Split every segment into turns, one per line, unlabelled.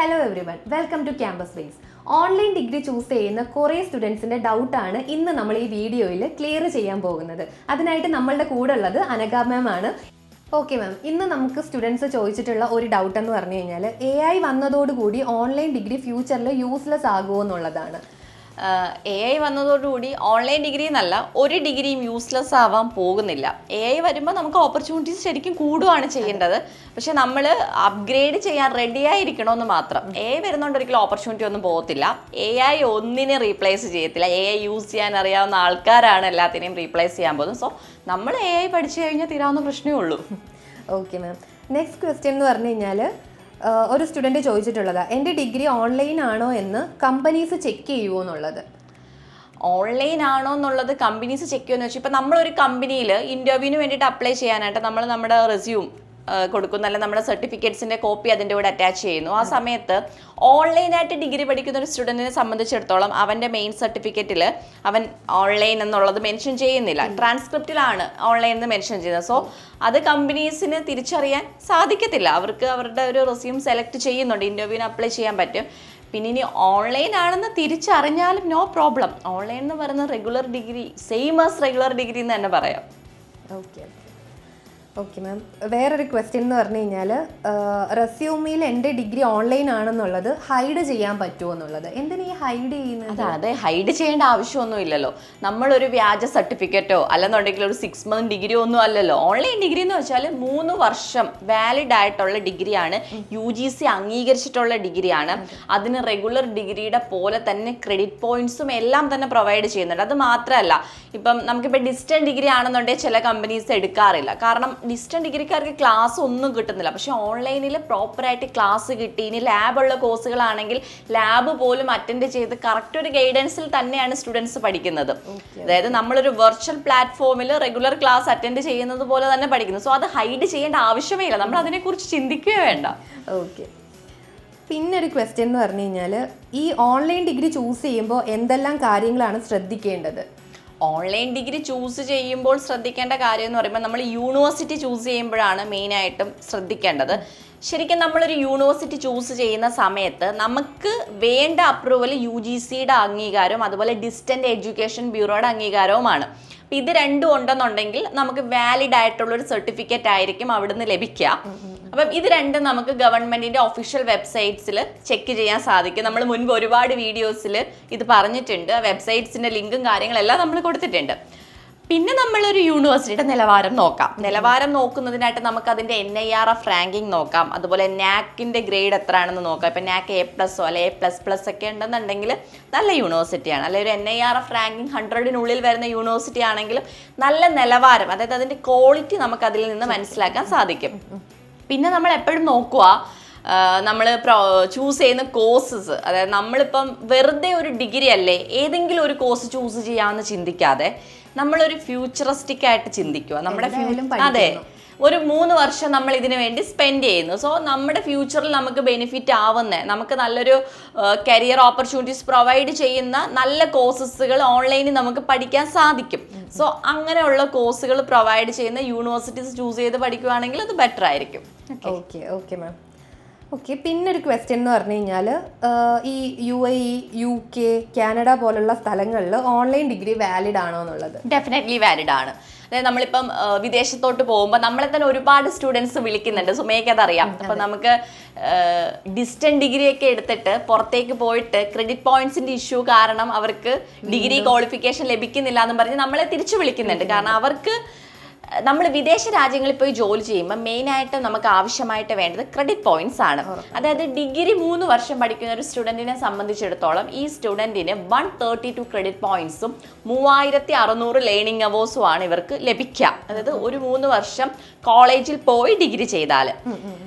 Hello everyone, welcome to Campus Base. Online degree choose ചെയ്യുന്ന കുറേ സ്റ്റുഡൻസിൻ്റെ ഡൗട്ടാണ് ഇന്ന് നമ്മൾ ഈ വീഡിയോയിൽ ക്ലിയർ ചെയ്യാൻ പോകുന്നത്. അതിനായിട്ട് നമ്മളുടെ കൂടെ ഉള്ളത് അനഘ മാം ആണ്. ഓക്കെ മാം, ഇന്ന് നമുക്ക് സ്റ്റുഡൻസ് ചോദിച്ചിട്ടുള്ള ഒരു ഡൗട്ട് എന്ന് പറഞ്ഞു കഴിഞ്ഞാൽ AI വന്നതോടുകൂടി ഓൺലൈൻ ഡിഗ്രി ഫ്യൂച്ചറിൽ യൂസ്ലെസ് ആകുമോ എന്നുള്ളതാണ്.
AI വന്നതോടുകൂടി ഓൺലൈൻ ഡിഗ്രി എന്നല്ല ഒരു ഡിഗ്രിയും യൂസ്ലെസ് ആവാൻ പോകുന്നില്ല. AI വരുമ്പോൾ നമുക്ക് ഓപ്പർച്യൂണിറ്റീസ് ശരിക്കും കൂടുകയാണ് ചെയ്യേണ്ടത്. പക്ഷെ നമ്മൾ അപ്ഗ്രേഡ് ചെയ്യാൻ റെഡി ആയിരിക്കണമെന്ന് മാത്രം. AI വരുന്നതുകൊണ്ട് ഒരിക്കലും ഓപ്പർച്യൂണിറ്റി ഒന്നും പോകത്തില്ല. AI ഒന്നിനെ റീപ്ലേസ് ചെയ്യത്തില്ല. AI യൂസ് ചെയ്യാൻ അറിയാവുന്ന ആൾക്കാരാണ് എല്ലാത്തിനെയും റീപ്ലേസ് ചെയ്യാൻ പോകുന്നത്. സോ നമ്മൾ AI പഠിച്ചു കഴിഞ്ഞാൽ തീരാവുന്ന പ്രശ്നമേ ഉള്ളൂ.
ഓക്കെ മാം, നെക്സ്റ്റ് ക്വസ്റ്റ്യൻ എന്ന് പറഞ്ഞു കഴിഞ്ഞാൽ ഒരു സ്റ്റുഡൻറ്റ് ചോദിച്ചിട്ടുള്ളതാണ്, എൻ്റെ ഡിഗ്രി ഓൺലൈൻ ആണോ എന്ന് കമ്പനീസ് ചെക്ക് ചെയ്യുമോ എന്നുള്ളത്.
ഓൺലൈൻ ആണോ എന്നുള്ളത് കമ്പനീസ് ചെക്ക് ചെയ്യുമെന്ന് വെച്ചാൽ ഇപ്പം നമ്മളൊരു കമ്പനിയിൽ ഇൻ്റർവ്യൂവിന് വേണ്ടിയിട്ട് അപ്ലൈ ചെയ്യാനായിട്ട് നമ്മൾ നമ്മുടെ റെസ്യൂം കൊടുക്കുന്നു, അല്ലെങ്കിൽ നമ്മുടെ സർട്ടിഫിക്കറ്റ്സിൻ്റെ കോപ്പി അതിൻ്റെ കൂടെ അറ്റാച്ച് ചെയ്യുന്നു. ആ സമയത്ത് ഓൺലൈനായിട്ട് ഡിഗ്രി പഠിക്കുന്ന ഒരു സ്റ്റുഡൻറ്റിനെ സംബന്ധിച്ചിടത്തോളം അവൻ്റെ മെയിൻ സർട്ടിഫിക്കറ്റിൽ അവൻ ഓൺലൈൻ എന്നുള്ളത് മെൻഷൻ ചെയ്യുന്നില്ല, ട്രാൻസ്ക്രിപ്റ്റിലാണ് ഓൺലൈൻ എന്ന് മെൻഷൻ ചെയ്യുന്നത്. സോ അത് കമ്പനീസിന് തിരിച്ചറിയാൻ സാധിക്കത്തില്ല. അവർക്ക് അവരുടെ ഒരു റെസ്യൂം സെലക്ട് ചെയ്യുന്നുണ്ട്, ഇൻ്റർവ്യൂവിന് അപ്ലൈ ചെയ്യാൻ പറ്റും. പിന്നെ ഇനി ഓൺലൈൻ ആണെന്ന് തിരിച്ചറിഞ്ഞാലും നോ പ്രോബ്ലം. ഓൺലൈൻ എന്ന് പറയുന്നത് regular degree same as regular degree എന്ന് തന്നെ പറയാം.
ഓക്കെ ഓക്കെ മാം, വേറൊരു ക്വസ്റ്റ്യൻ എന്ന് പറഞ്ഞു കഴിഞ്ഞാൽ റെസ്യൂമിൽ എൻ്റെ ഡിഗ്രി ഓൺലൈൻ ആണെന്നുള്ളത് ഹൈഡ് ചെയ്യാൻ പറ്റുമോ എന്നുള്ളത്. എന്തിനാ ഈ ഹൈഡ് ചെയ്യുന്നത്?
അതെ, ഹൈഡ് ചെയ്യേണ്ട ആവശ്യമൊന്നും ഇല്ലല്ലോ. നമ്മളൊരു വ്യാജ സർട്ടിഫിക്കറ്റോ അല്ലെന്നുണ്ടെങ്കിൽ ഒരു 6 month ഡിഗ്രിയോ ഒന്നും അല്ലല്ലോ. ഓൺലൈൻ ഡിഗ്രി എന്ന് വെച്ചാൽ 3 വർഷം വാലിഡ് ആയിട്ടുള്ള ഡിഗ്രിയാണ്, UGC അംഗീകരിച്ചിട്ടുള്ള ഡിഗ്രിയാണ്. അതിന് റെഗുലർ ഡിഗ്രിയുടെ പോലെ തന്നെ ക്രെഡിറ്റ് പോയിന്റ്സും എല്ലാം തന്നെ പ്രൊവൈഡ് ചെയ്യുന്നുണ്ട്. അത് മാത്രമല്ല, ഇപ്പം നമുക്കിപ്പോൾ ഡിസ്റ്റൻറ്റ് ഡിഗ്രി ആണെന്നുണ്ടെങ്കിൽ ചില കമ്പനീസ് എടുക്കാറില്ല. കാരണം ഡിസ്റ്റൻറ്റ് ഡിഗ്രിക്കാർക്ക് ക്ലാസ് ഒന്നും കിട്ടുന്നില്ല. പക്ഷെ ഓൺലൈനിൽ പ്രോപ്പറായിട്ട് ക്ലാസ് കിട്ടി. ഇനി ലാബുള്ള കോഴ്സുകളാണെങ്കിൽ ലാബ് പോലും അറ്റൻഡ് ചെയ്ത് കറക്റ്റ് ഒരു ഗൈഡൻസിൽ തന്നെയാണ് സ്റ്റുഡൻസ് പഠിക്കുന്നത്. അതായത് നമ്മളൊരു വെർച്വൽ പ്ലാറ്റ്ഫോമിൽ റെഗുലർ ക്ലാസ് അറ്റൻഡ് ചെയ്യുന്നത് പോലെ തന്നെ പഠിക്കുന്നു. സോ അത് ഹൈഡ് ചെയ്യേണ്ട ആവശ്യമേ ഇല്ല. നമ്മൾ അതിനെക്കുറിച്ച് ചിന്തിക്കുകയേ വേണ്ട.
ഓക്കെ, പിന്നെ ഒരു ക്വസ്റ്റ്യൻ എന്ന് പറഞ്ഞു കഴിഞ്ഞാൽ ഈ ഓൺലൈൻ ഡിഗ്രി ചൂസ് ചെയ്യുമ്പോൾ എന്തെല്ലാം കാര്യങ്ങളാണ് ശ്രദ്ധിക്കേണ്ടത്?
ഓൺലൈൻ ഡിഗ്രി ചൂസ് ചെയ്യുമ്പോൾ ശ്രദ്ധിക്കേണ്ട കാര്യം എന്ന് പറയുമ്പോൾ നമ്മൾ യൂണിവേഴ്സിറ്റി ചൂസ് ചെയ്യുമ്പോഴാണ് മെയിനായിട്ടും ശ്രദ്ധിക്കേണ്ടത്. ശരിക്കും നമ്മളൊരു യൂണിവേഴ്സിറ്റി ചൂസ് ചെയ്യുന്ന സമയത്ത് നമുക്ക് വേണ്ട അപ്രൂവൽ UGCയുടെ അംഗീകാരവും അതുപോലെ ഡിസ്റ്റൻറ്റ് എഡ്യൂക്കേഷൻ ബ്യൂറോയുടെ അംഗീകാരവുമാണ്. അപ്പം ഇത് രണ്ടും ഉണ്ടെന്നുണ്ടെങ്കിൽ നമുക്ക് വാലിഡ് ആയിട്ടുള്ളൊരു സർട്ടിഫിക്കറ്റ് ആയിരിക്കും അവിടുന്ന് ലഭിക്കുക. അപ്പം ഇത് രണ്ടും നമുക്ക് ഗവൺമെൻറ്റിൻ്റെ ഒഫീഷ്യൽ വെബ്സൈറ്റ്സിൽ ചെക്ക് ചെയ്യാൻ സാധിക്കും. നമ്മൾ മുൻപ് ഒരുപാട് വീഡിയോസിൽ ഇത് പറഞ്ഞിട്ടുണ്ട്. വെബ്സൈറ്റ്സിൻ്റെ ലിങ്കും കാര്യങ്ങളെല്ലാം നമ്മൾ കൊടുത്തിട്ടുണ്ട്. പിന്നെ നമ്മളൊരു യൂണിവേഴ്സിറ്റിയുടെ നിലവാരം നോക്കാം. നിലവാരം നോക്കുന്നതിനായിട്ട് നമുക്ക് അതിൻ്റെ NIRF റാങ്കിങ് നോക്കാം. അതുപോലെ NACൻ്റെ ഗ്രേഡ് എത്രയാണെന്ന് നോക്കാം. ഇപ്പം NAC A+ അല്ലെ A++ ഒക്കെ ഉണ്ടെന്നുണ്ടെങ്കിൽ നല്ല യൂണിവേഴ്സിറ്റിയാണ്. അല്ലെങ്കിൽ ഒരു NIRF റാങ്കിങ് 100-നുള്ളിൽ വരുന്ന യൂണിവേഴ്സിറ്റി ആണെങ്കിലും നല്ല നിലവാരം, അതായത് അതിൻ്റെ ക്വാളിറ്റി നമുക്ക് അതിൽ നിന്ന് മനസ്സിലാക്കാൻ സാധിക്കും. പിന്നെ നമ്മൾ എപ്പോഴും നോക്കുക, നമ്മൾ ചൂസ് ചെയ്യുന്ന കോഴ്സസ്, അതായത് നമ്മളിപ്പം വെറുതെ ഒരു ഡിഗ്രി അല്ലേ ഏതെങ്കിലും ഒരു കോഴ്സ് ചൂസ് ചെയ്യാമെന്ന് ചിന്തിക്കാതെ നമ്മളൊരു ഫ്യൂച്ചറിസ്റ്റിക് ആയിട്ട് ചിന്തിക്കുക. നമ്മുടെ അതെ, ഒരു 3 വർഷം നമ്മൾ ഇതിനു വേണ്ടി സ്പെൻഡ് ചെയ്യുന്നു. സോ നമ്മുടെ ഫ്യൂച്ചറിൽ നമുക്ക് ബെനിഫിറ്റ് ആവുന്ന, നമുക്ക് നല്ലൊരു കരിയർ ഓപ്പർച്യൂണിറ്റീസ് പ്രൊവൈഡ് ചെയ്യുന്ന നല്ല കോഴ്സസുകൾ ഓൺലൈനിൽ നമുക്ക് പഠിക്കാൻ സാധിക്കും. സോ അങ്ങനെയുള്ള കോഴ്സുകൾ പ്രൊവൈഡ് ചെയ്യുന്ന യൂണിവേഴ്സിറ്റീസ് ചൂസ് ചെയ്ത് പഠിക്കുകയാണെങ്കിൽ അത് ബെറ്റർ ആയിരിക്കും.
Okay okay ma'am. ഓക്കെ, പിന്നെ ഒരു ക്വസ്റ്റ്യൻ എന്ന് പറഞ്ഞു കഴിഞ്ഞാൽ ഈ UAE, UK, കാനഡ പോലുള്ള സ്ഥലങ്ങളിൽ ഓൺലൈൻ ഡിഗ്രി വാലിഡ് ആണോ എന്നുള്ളത്.
ഡെഫിനറ്റ്ലി വാലിഡ് ആണ്. അതായത് നമ്മളിപ്പം വിദേശത്തോട്ട് പോകുമ്പോൾ നമ്മളെ തന്നെ ഒരുപാട് സ്റ്റുഡൻസ് വിളിക്കുന്നുണ്ട്. സുമയ്ക്ക് അതറിയാം. അപ്പം നമുക്ക് ഡിസ്റ്റൻറ്റ് ഡിഗ്രി ഒക്കെ എടുത്തിട്ട് പുറത്തേക്ക് പോയിട്ട് ക്രെഡിറ്റ് പോയിന്റ്സിൻ്റെ ഇഷ്യൂ കാരണം അവർക്ക് ഡിഗ്രി ക്വാളിഫിക്കേഷൻ ലഭിക്കുന്നില്ല എന്ന് പറഞ്ഞ് നമ്മളെ തിരിച്ചു വിളിക്കുന്നുണ്ട്. കാരണം അവർക്ക് നമ്മൾ വിദേശ രാജ്യങ്ങളിൽ പോയി ജോലി ചെയ്യുമ്പോൾ മെയിനായിട്ട് നമുക്ക് ആവശ്യമായിട്ട് വേണ്ടത് ക്രെഡിറ്റ് പോയിന്റ്സ് ആണ്. അതായത് ഡിഗ്രി 3 വർഷം പഠിക്കുന്ന ഒരു സ്റ്റുഡൻറ്റിനെ സംബന്ധിച്ചിടത്തോളം ഈ സ്റ്റുഡൻറ്റിന് 132 ക്രെഡിറ്റ് പോയിന്റ്സും 3600 ലേണിംഗ് അവേഴ്സും ആണ് ഇവർക്ക് ലഭിക്കുക. അതായത് ഒരു 3 വർഷം കോളേജിൽ പോയി ഡിഗ്രി ചെയ്താൽ.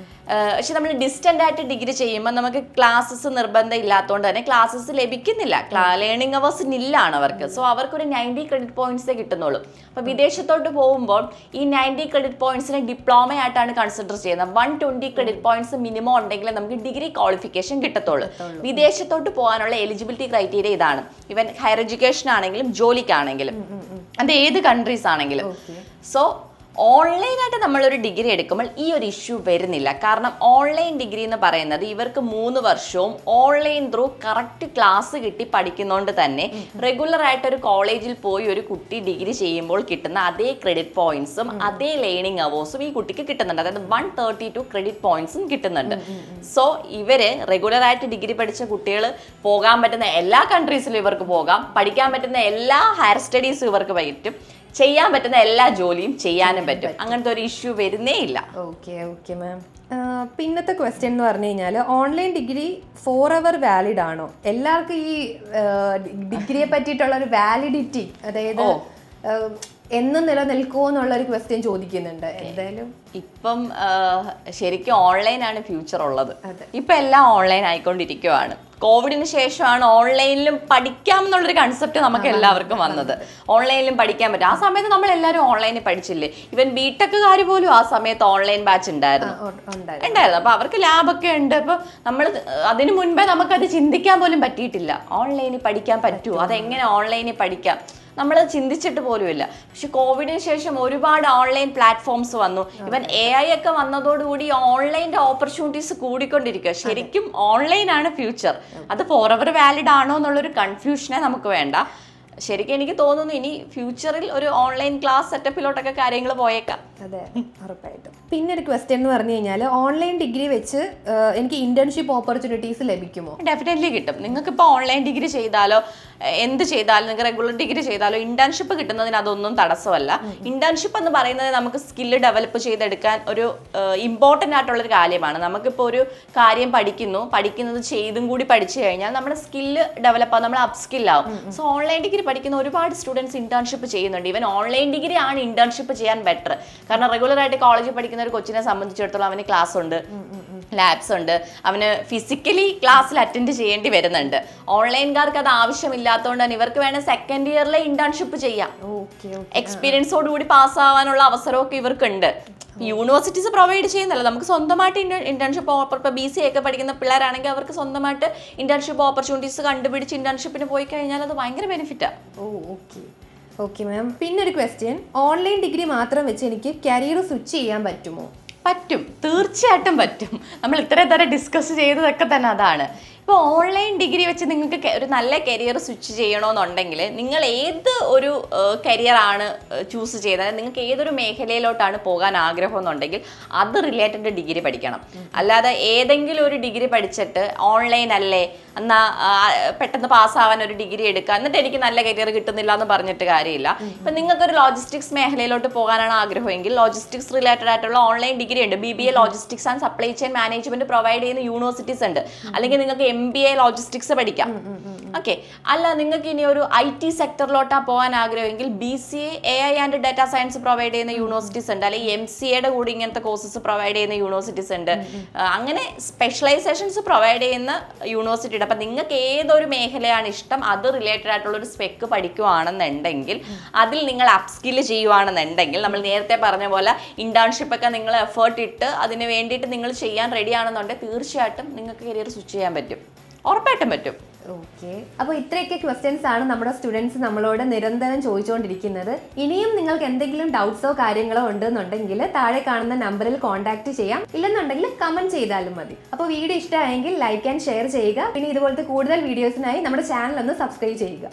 പക്ഷെ നമ്മൾ ഡിസ്റ്റൻ്റ് ആയിട്ട് ഡിഗ്രി ചെയ്യുമ്പോൾ നമുക്ക് ക്ലാസ്സസ് നിർബന്ധം ഇല്ലാത്തതുകൊണ്ട് തന്നെ ക്ലാസ്സസ് ലഭിക്കുന്നില്ല, ലേണിംഗ് അവേഴ്സ് നില്ലാണ് അവർക്ക്. സോ അവർക്കൊരു 90 ക്രെഡിറ്റ് പോയിന്റ്സേ കിട്ടുന്നുള്ളൂ. അപ്പോൾ വിദേശത്തോട്ട് പോകുമ്പോൾ ഈ 90 ക്രെഡിറ്റ് പോയിന്റ്സിനെ ഡിപ്ലോമയായിട്ടാണ് കൺസിഡർ ചെയ്യുന്നത്. 120 ക്രെഡിറ്റ് പോയിന്റ്സ് മിനിമം ഉണ്ടെങ്കിൽ നമുക്ക് ഡിഗ്രി ക്വാളിഫിക്കേഷൻ കിട്ടത്തുള്ളൂ. വിദേശത്തോട്ട് പോകാനുള്ള എലിജിബിലിറ്റി ക്രൈറ്റീരിയ ഇതാണ്. ഈവൻ ഹയർ എഡ്യൂക്കേഷൻ ആണെങ്കിലും ജോലിക്കാണെങ്കിലും, അത് ഏത് കൺട്രീസ് ആണെങ്കിലും. സോ ഓൺലൈനായിട്ട് നമ്മളൊരു ഡിഗ്രി എടുക്കുമ്പോൾ ഈ ഒരു ഇഷ്യൂ വരുന്നില്ല. കാരണം ഓൺലൈൻ ഡിഗ്രി എന്ന് പറയുന്നത് ഇവർക്ക് 3 വർഷവും ഓൺലൈൻ ത്രൂ കറക്റ്റ് ക്ലാസ് കിട്ടി പഠിക്കുന്നതുകൊണ്ട് തന്നെ റെഗുലർ ആയിട്ട് ഒരു കോളേജിൽ പോയി ഒരു കുട്ടി ഡിഗ്രി ചെയ്യുമ്പോൾ കിട്ടുന്ന അതേ ക്രെഡിറ്റ് പോയിന്റ്സും അതേ ലേണിംഗ് അവേഴ്സും ഈ കുട്ടിക്ക് കിട്ടുന്നുണ്ട്. അതായത് 132 ക്രെഡിറ്റ് പോയിന്റ്സും കിട്ടുന്നുണ്ട്. സോ ഇവര് റെഗുലർ ആയിട്ട് ഡിഗ്രി പഠിച്ച കുട്ടികൾ പോകാൻ പറ്റുന്ന എല്ലാ കൺട്രീസിലും ഇവർക്ക് പോകാം, പഠിക്കാൻ പറ്റുന്ന എല്ലാ ഹയർ സ്റ്റഡീസും ഇവർക്ക് പറ്റും, ചെയ്യാൻ പറ്റുന്ന എല്ലാ ജോലിയും ചെയ്യാനും പറ്റും. അങ്ങനത്തെ ഒരു ഇഷ്യൂ വരുന്നേ ഇല്ല.
Okay ma'am. പിന്നത്തെ ക്വസ്റ്റ്യൻ എന്ന് പറഞ്ഞു കഴിഞ്ഞാൽ ഓൺലൈൻ ഡിഗ്രി ഫോർ വാലിഡ് ആണോ? എല്ലാവർക്കും ഈ ഡിഗ്രിയെ പറ്റിയിട്ടുള്ള ഒരു വാലിഡിറ്റി, അതായത് എന്നും നിലനിൽക്കുമോ എന്നുള്ളൊരു ക്വസ്റ്റ്യൻ ചോദിക്കുന്നുണ്ട്. എന്തായാലും
ഇപ്പം ശരിക്കും ഓൺലൈനാണ് ഫ്യൂച്ചർ ഉള്ളത്. ഇപ്പം എല്ലാം ഓൺലൈൻ ആയിക്കൊണ്ടിരിക്കുവാണ്. കോവിഡിന് ശേഷമാണ് ഓൺലൈനിലും പഠിക്കാം എന്നുള്ളൊരു കൺസെപ്റ്റ് നമുക്ക് എല്ലാവർക്കും വന്നത്. ഓൺലൈനിലും പഠിക്കാൻ പറ്റും. ആ സമയത്ത് നമ്മൾ എല്ലാവരും ഓൺലൈനിൽ പഠിച്ചില്ലേ? ഇവൻ ബിടെക്കുകാർ പോലും ആ സമയത്ത് ഓൺലൈൻ ബാച്ച് ഉണ്ടായിരുന്നു. അപ്പൊ അവർക്ക് ലാബൊക്കെ ഉണ്ട്. അപ്പൊ നമ്മൾ അതിനു മുൻപേ നമുക്കത് ചിന്തിക്കാൻ പോലും പറ്റിയിട്ടില്ല. ഓൺലൈനിൽ പഠിക്കാൻ പറ്റുമോ, അതെങ്ങനെ ഓൺലൈനിൽ പഠിക്കാം, നമ്മൾ ചിന്തിച്ചിട്ട് പോലുമില്ല. പക്ഷെ കോവിഡിന് ശേഷം ഒരുപാട് ഓൺലൈൻ പ്ലാറ്റ്ഫോംസ് വന്നു. ഇവൻ AI ഒക്കെ വന്നതോടുകൂടി ഓൺലൈൻ്റെ ഓപ്പർച്യൂണിറ്റീസ് കൂടിക്കൊണ്ടിരിക്കുക. ശരിക്കും ഓൺലൈനാണ് ഫ്യൂച്ചർ. അത് ഫോർ വാലിഡ് ആണോ എന്നുള്ളൊരു കൺഫ്യൂഷനെ നമുക്ക് വേണ്ട. ശരിക്കും എനിക്ക് തോന്നുന്നു ഇനി ഫ്യൂച്ചറിൽ ഒരു ഓൺലൈൻ ക്ലാസ് സെറ്റപ്പിലോട്ടൊക്കെ കാര്യങ്ങൾ പോയേക്കാം.
അതെ, ഉറപ്പായിട്ടും. പിന്നെ ഒരു ക്വസ്റ്റ്യൻ എന്ന് പറഞ്ഞു കഴിഞ്ഞാൽ ഓൺലൈൻ ഡിഗ്രി വെച്ച് എനിക്ക് ഇന്റേൺഷിപ്പ് ഓപ്പർച്യൂണിറ്റീസ് ലഭിക്കുമോ?
ഡെഫിനറ്റ്ലി കിട്ടും. നിങ്ങൾക്ക് ഇപ്പോൾ ഓൺലൈൻ ഡിഗ്രി ചെയ്താലോ എന്ത് ചെയ്താലും, നിങ്ങൾക്ക് റെഗുലർ ഡിഗ്രി ചെയ്താലോ ഇന്റേൺഷിപ്പ് കിട്ടുന്നതിന് അതൊന്നും തടസ്സമല്ല. ഇന്റേൺഷിപ്പ് എന്ന് പറയുന്നത് നമുക്ക് സ്കില്ല് ഡെവലപ്പ് ചെയ്തെടുക്കാൻ ഒരു ഇമ്പോർട്ടൻ്റ് ആയിട്ടുള്ളൊരു കാര്യമാണ്. നമുക്കിപ്പോൾ ഒരു കാര്യം പഠിക്കുന്നത് ചെയ്തും കൂടി പഠിച്ചു കഴിഞ്ഞാൽ നമ്മുടെ സ്കില്ല് ഡെവലപ്പ് ആവും, നമ്മൾ അപ് സ്കില്ലാവും. സോ ഓൺലൈൻ ഡിഗ്രി പഠിക്കുന്ന ഒരുപാട് സ്റ്റുഡൻസ് ഇന്റേൺഷിപ്പ് ചെയ്യുന്നുണ്ട്. ഈവൻ ഓൺലൈൻ ഡിഗ്രി ആണ് ഇന്റേൺഷിപ്പ് ചെയ്യാൻ ബെറ്റർ. കാരണം റെഗുലർ ആയിട്ട് കോളേജിൽ പഠിക്കുന്ന ഒരു കൊച്ചിനെ സംബന്ധിച്ചിടത്തോളം അവന് ക്ലാസ് ഉണ്ട്, ലാബ്സ് ഉണ്ട്, അവന് ഫിസിക്കലി ക്ലാസ്സിൽ അറ്റൻഡ് ചെയ്യേണ്ടി വരുന്നുണ്ട്. ഓൺലൈൻകാർക്ക് അത് ആവശ്യമില്ലാത്തതുകൊണ്ട് തന്നെ ഇവർക്ക് വേണേൽ സെക്കൻഡ് ഇയറിലെ ഇന്റേൺഷിപ്പ് ചെയ്യാം. എക്സ്പീരിയൻസോട് കൂടി പാസ്സാവാനുള്ള അവസരമൊക്കെ ഇവർക്കുണ്ട്. യൂണിവേഴ്സിറ്റീസ് പ്രൊവൈഡ് ചെയ്യുന്നല്ലോ, നമുക്ക് സ്വന്തമായിട്ട് ഇന്റേൺഷിപ്പ് ഇപ്പോൾ BCA ഒക്കെ പഠിക്കുന്ന പിള്ളേരാണെങ്കിൽ അവർക്ക് സ്വന്തമായിട്ട് ഇന്റേൺഷിപ്പ് ഓപ്പർച്യൂണിറ്റീസ് കണ്ടുപിടിച്ച് ഇന്റേൺഷിപ്പിന് പോയി കഴിഞ്ഞാൽ അത് ഭയങ്കര ബെനിഫിറ്റാണ്.
Okay ma'am. പിന്നെ ഒരു ക്വസ്റ്റ്യൻ, ഓൺലൈൻ ഡിഗ്രി മാത്രം വെച്ച് എനിക്ക് കരിയർ സ്വിച്ച് ചെയ്യാൻ പറ്റുമോ?
പറ്റും, തീർച്ചയായിട്ടും പറ്റും. നമ്മൾ ഇത്രയും ഡിസ്കസ് ചെയ്തതൊക്കെ തന്നെ അതാണ്. ഇപ്പോൾ ഓൺലൈൻ ഡിഗ്രി വെച്ച് നിങ്ങൾക്ക് ഒരു നല്ല കരിയർ സ്വിച്ച് ചെയ്യണമെന്നുണ്ടെങ്കിൽ നിങ്ങൾ ഏത് ഒരു കരിയറാണ് ചൂസ് ചെയ്തത്, നിങ്ങൾക്ക് ഏതൊരു മേഖലയിലോട്ടാണ് പോകാൻ ആഗ്രഹം എന്നുണ്ടെങ്കിൽ അത് റിലേറ്റഡ് ഡിഗ്രി പഠിക്കണം. അല്ലാതെ ഏതെങ്കിലും ഒരു ഡിഗ്രി പഠിച്ചിട്ട് ഓൺലൈൻ അല്ലേ എന്നാ പെട്ടെന്ന് പാസ്സാവാൻ ഒരു ഡിഗ്രി എടുക്കുക എന്നിട്ട് എനിക്ക് നല്ല കരിയർ കിട്ടുന്നില്ല എന്ന് പറഞ്ഞിട്ട് കാര്യമില്ല. ഇപ്പം നിങ്ങൾക്കൊരു ലോജിസ്റ്റിക്സ് മേഖലയിലോട്ട് പോകാനാണ് ആഗ്രഹമെങ്കിൽ ലോജിസ്റ്റിക്സ് റിലേറ്റഡ് ആയിട്ടുള്ള ഓൺലൈൻ ഡിഗ്രി ഉണ്ട്. BBA logistics and supply chain management provide ചെയ്യുന്ന യൂണിവേഴ്സിറ്റീസ് ഉണ്ട്. അല്ലെങ്കിൽ നിങ്ങൾക്ക് MBA ലോജിസ്റ്റിക്സ് പഠിക്കാം. ഓക്കെ, അല്ല നിങ്ങൾക്ക് ഇനി ഒരു IT സെക്ടറിലോട്ടാണ് പോകാൻ ആഗ്രഹമെങ്കിൽ BCA AI and data science provide ചെയ്യുന്ന യൂണിവേഴ്സിറ്റീസ് ഉണ്ട്. അല്ലെങ്കിൽ MCAയുടെ കൂടി ഇങ്ങനത്തെ കോഴ്സസ് പ്രൊവൈഡ് ചെയ്യുന്ന യൂണിവേഴ്സിറ്റീസ് ഉണ്ട്. അങ്ങനെ സ്പെഷ്യലൈസേഷൻസ് പ്രൊവൈഡ് ചെയ്യുന്ന യൂണിവേഴ്സിറ്റി. അപ്പം നിങ്ങൾക്ക് ഏതൊരു മേഖലയാണ് ഇഷ്ടം അത് റിലേറ്റഡ് ആയിട്ടുള്ള ഒരു സ്പെക്ക് പഠിക്കുകയാണെന്നുണ്ടെങ്കിൽ അതിൽ നിങ്ങൾ അപ്സ്കില് ചെയ്യുവാണെന്നുണ്ടെങ്കിൽ നമ്മൾ നേരത്തെ പറഞ്ഞ പോലെ ഇന്റേൺഷിപ്പ് ഒക്കെ നിങ്ങൾ എഫേർട്ട് ഇട്ട് അതിന് വേണ്ടിയിട്ട് നിങ്ങൾ ചെയ്യാൻ റെഡി ആണെന്നുണ്ടെങ്കിൽ തീർച്ചയായിട്ടും നിങ്ങൾക്ക് കരിയർ സ്വിച്ച് ചെയ്യാൻ പറ്റും, ഉറപ്പായിട്ടും പറ്റും.
ഓക്കെ, അപ്പോൾ ഇത്രയൊക്കെ ക്വസ്റ്റ്യൻസ് ആണ് നമ്മുടെ സ്റ്റുഡൻസ് നമ്മളോട് നിരന്തരം ചോദിച്ചുകൊണ്ടിരിക്കുന്നത്. ഇനിയും നിങ്ങൾക്ക് എന്തെങ്കിലും ഡൗട്ട്സോ കാര്യങ്ങളോ ഉണ്ടെന്നുണ്ടെങ്കിൽ താഴെ കാണുന്ന നമ്പറിൽ കോൺടാക്ട് ചെയ്യാം. ഇല്ലെന്നുണ്ടെങ്കിൽ കമന്റ് ചെയ്താലും മതി. അപ്പോൾ വീഡിയോ ഇഷ്ടമായെങ്കിൽ ലൈക്ക് ആൻഡ് ഷെയർ ചെയ്യുക. പിന്നെ ഇതുപോലത്തെ കൂടുതൽ വീഡിയോസിനായി നമ്മുടെ ചാനൽ ഒന്ന് സബ്സ്ക്രൈബ് ചെയ്യുക.